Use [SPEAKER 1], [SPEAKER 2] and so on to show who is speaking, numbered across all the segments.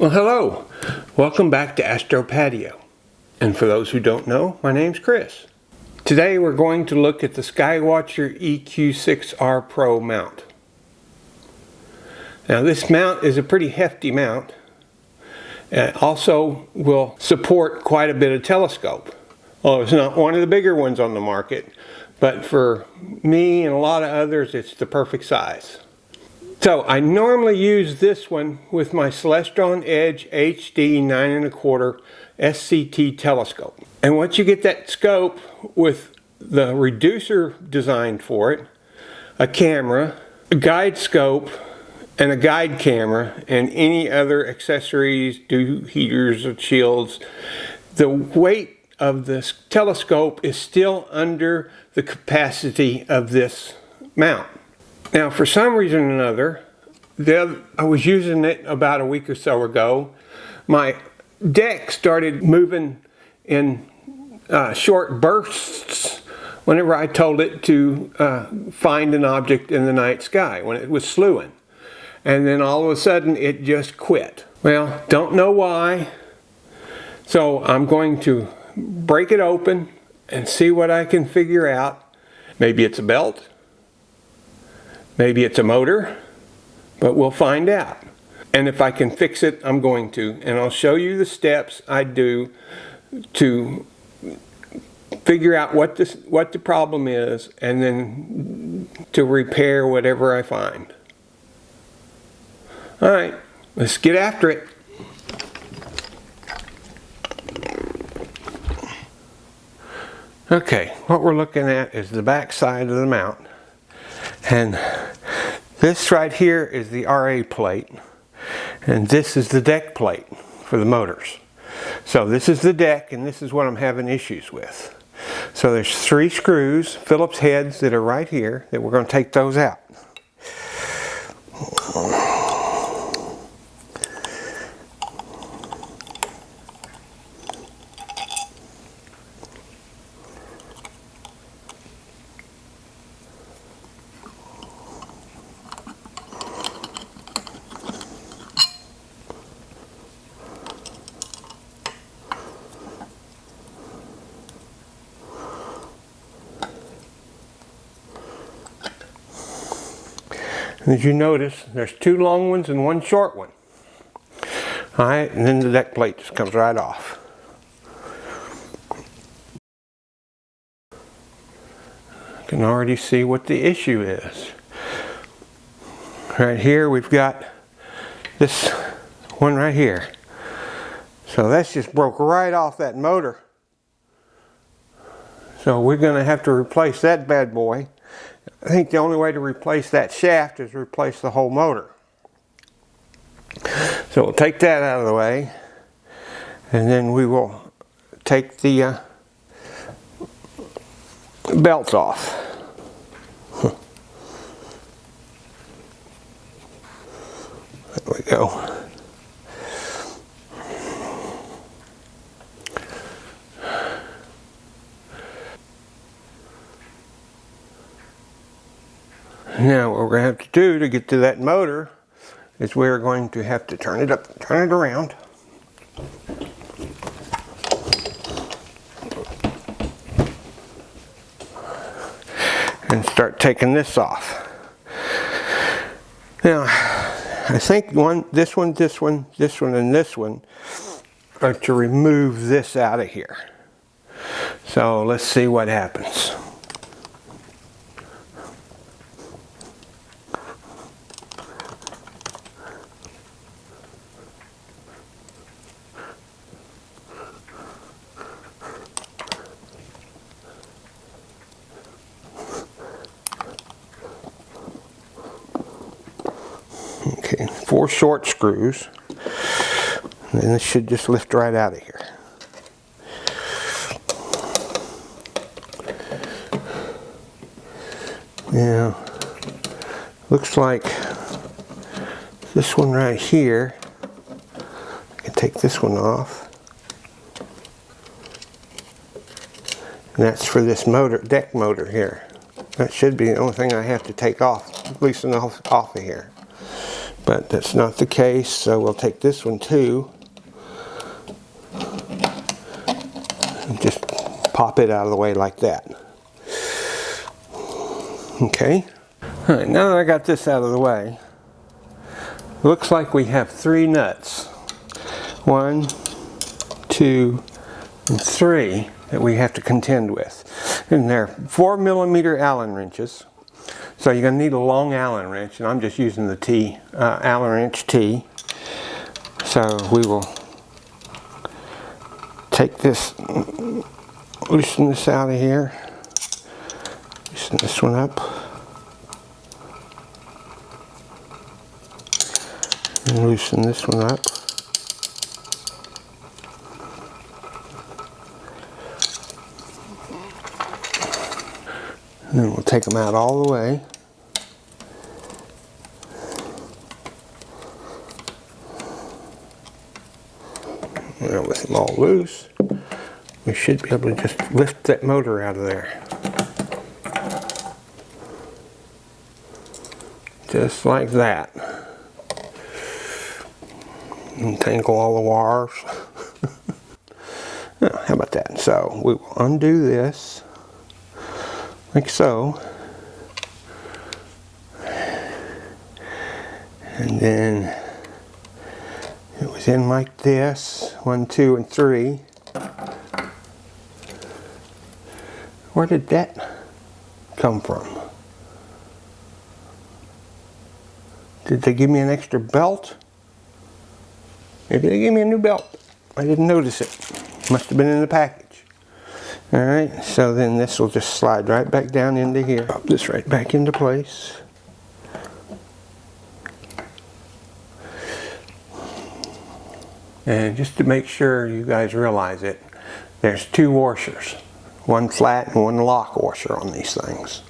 [SPEAKER 1] Well, hello. Welcome back to Astro Patio. And for those who don't know, my name's Chris. Today we're going to look at the Skywatcher EQ6-R Pro mount. Now this mount is a pretty hefty mount. It also will support quite a bit of telescope. Well, it's not one of the bigger ones on the market, but for me and a lot of others, it's the perfect size. So I normally use this one with my Celestron Edge HD 9 1/4 SCT telescope. And once you get that scope with the reducer designed for it, a camera, a guide scope, and a guide camera, and any other accessories, dew heaters or shields, the weight of this telescope is still under the capacity of this mount. Now, for some reason or another, I was using it about a week or so ago. My deck started moving in short bursts whenever I told it to find an object in the night sky, when it was slewing. And then all of a sudden, it just quit. Well, don't know why. So I'm going to break it open and see what I can figure out. Maybe it's a belt. Maybe it's a motor, but we'll find out. And if I can fix it, I'm going to. And I'll show you the steps I do to figure out what the problem is, and then to repair whatever I find. All right, let's get after it. Okay, what we're looking at is the back side of the mount. And this right here is the RA plate, and this is the deck plate for the motors. So this is the deck, and this is what I'm having issues with. So there's 3 screws, Phillips heads, that are right here, that we're going to take those out. As you notice, there's 2 long ones and 1 short one. Alright, and then the deck plate just comes right off. You can already see what the issue is. Right here we've got this one right here. So that's just broke right off that motor. So we're going to have to replace that bad boy. I think the only way to replace that shaft is replace the whole motor. So we'll take that out of the way, and then we will take the belts off. There we go. Now what we're going to have to do to get to that motor is we're going to have to turn it up, turn it around. And start taking this off. Now, I think this one, and this one are to remove this out of here. So let's see what happens. Okay, 4 short screws, and this should just lift right out of here. Now, looks like this one right here, I can take this one off. And that's for this motor, deck motor here. That should be the only thing I have to take off, loosen off of here. but that's not the case, so we'll take this one too and just pop it out of the way like that. Okay. Alright, now that I got this out of the way, looks like we have 3 nuts. 1, 2, and 3 that we have to contend with. And they're 4mm Allen wrenches. So you're going to need a long Allen wrench, and I'm just using the T, Allen wrench T. So we will take this, loosen this out of here, loosen this one up, and loosen this one up. And then we'll take them out all the way. Now with them all loose, we should be able to just lift that motor out of there. Just like that. Untangle all the wires. Now, how about that? So we will undo this, like so. And then it was in like this, 1, 2, and 3. Where did that come from? Did they give me an extra belt? Maybe they gave me a new belt. I didn't notice it. Must have been in the package. Alright, so then this will just slide right back down into here. Pop this right back into place. And just to make sure you guys realize it, there's 2 washers. One flat and one lock washer on these things.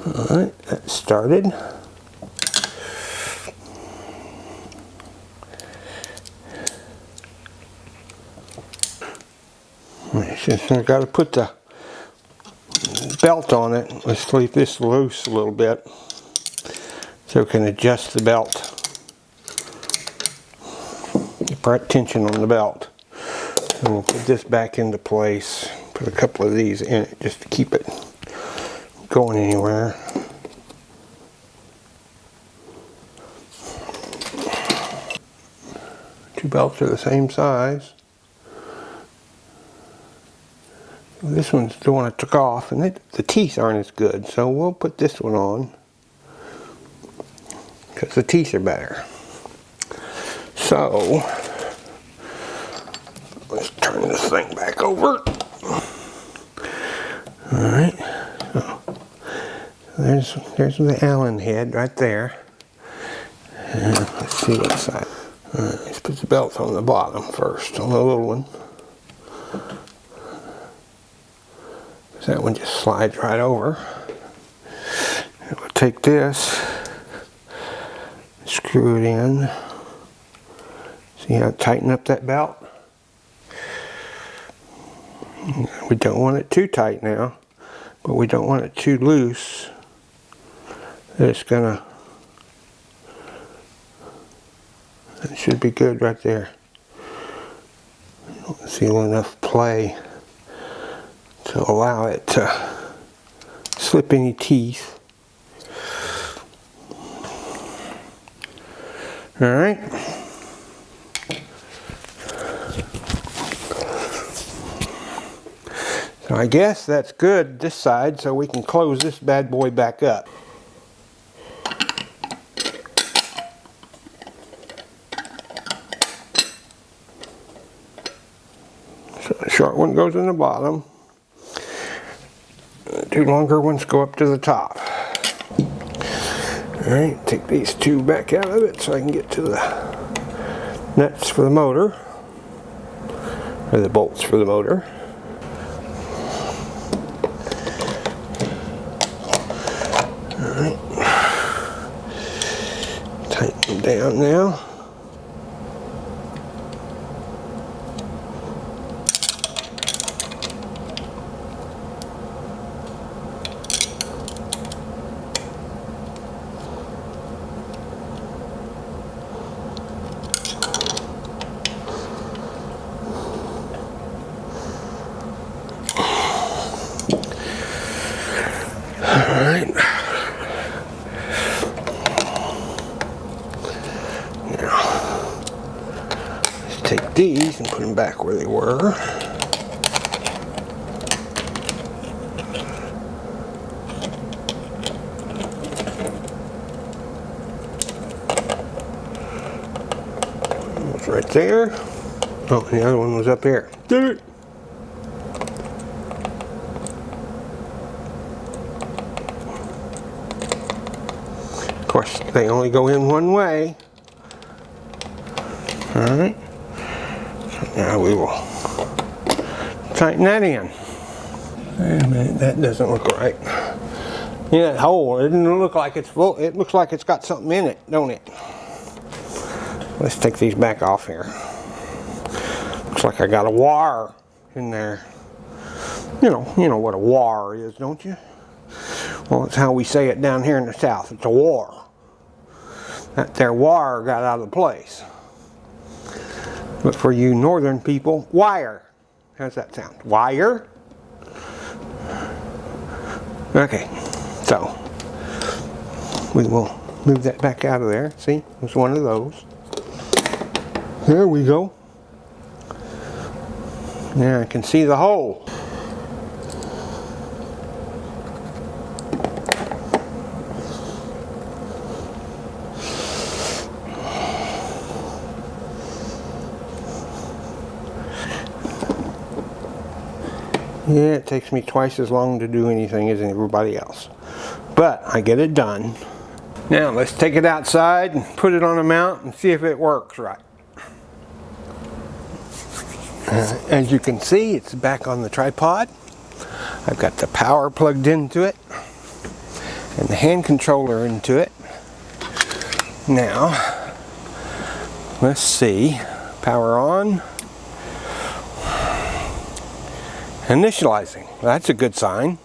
[SPEAKER 1] Alright, that started. Since I've got to put the belt on it, let's leave this loose a little bit so we can adjust the belt. Keep right tension on the belt. And we'll put this back into place. Put a couple of these in it just to keep it going anywhere. Two belts are the same size. This one's the one I took off, and the teeth aren't as good, so we'll put this one on because the teeth are better. So let's turn this thing back over. Alright, so there's the Allen head right there. And let's see what side. Alright, let's put the belt on the bottom first, on the little one. That one just slides right over. And we'll take this, screw it in. See how I tighten up that belt? We don't want it too tight now, but we don't want it too loose. It's gonna, that should be good right there. Don't feel enough play to allow it to slip any teeth. Alright. So I guess that's good this side, so we can close this bad boy back up. So the short one goes in the bottom. The 2 longer ones go up to the top. Alright, take these 2 back out of it so I can get to the nuts for the motor, or the bolts for the motor. Alright. Tighten them down now. Alright. Now, let's take these and put them back where they were. It's right there. Oh, the other one was up here. Did it? Of course, they only go in one way. Alright. Now we will tighten that in. Wait a minute, that doesn't look right. Yeah, that hole, it doesn't look like it's full. It looks like it's got something in it, don't it? Let's take these back off here. Looks like I got a wire in there. You know what a wire is, don't you? Well, it's how we say it down here in the South. It's a war. That there wire got out of place. But for you northern people, wire. How's that sound? Wire? Okay, so we will move that back out of there. See, it was one of those. There we go. Now I can see the hole. Yeah, it takes me twice as long to do anything as everybody else. But I get it done. Now let's take it outside and put it on a mount and see if it works right. As you can see, it's back on the tripod. I've got the power plugged into it and the hand controller into it. Now, let's see. Power on. Initializing. That's a good sign.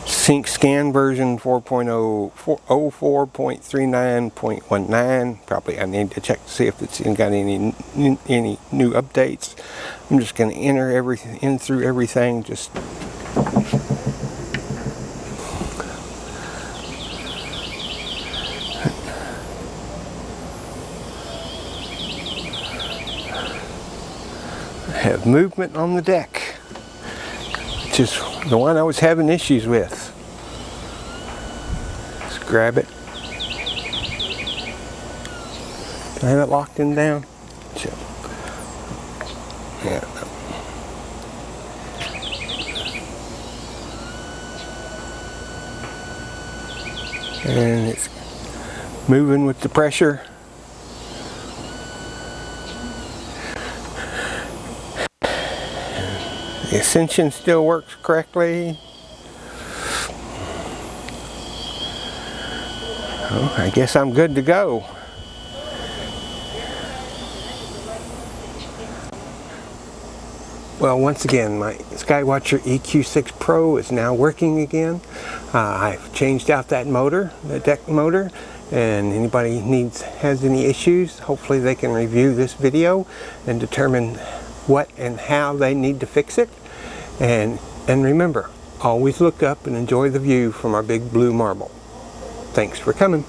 [SPEAKER 1] Sync scan version 4.04.39.19. Probably I need to check to see if it's got any new updates. I'm just going to enter everything in through everything. Just have movement on the deck. Which is the one I was having issues with. Let's grab it. Can I have it locked in down? Sure. Yeah. And it's moving with the pressure. The ascension still works correctly. Oh, I guess I'm good to go. Well, once again, my Skywatcher EQ6 Pro is now working again. I've changed out that motor, the deck motor, and anybody has any issues, hopefully they can review this video and determine what and how they need to fix it. And remember, always look up and enjoy the view from our big blue marble. Thanks for coming.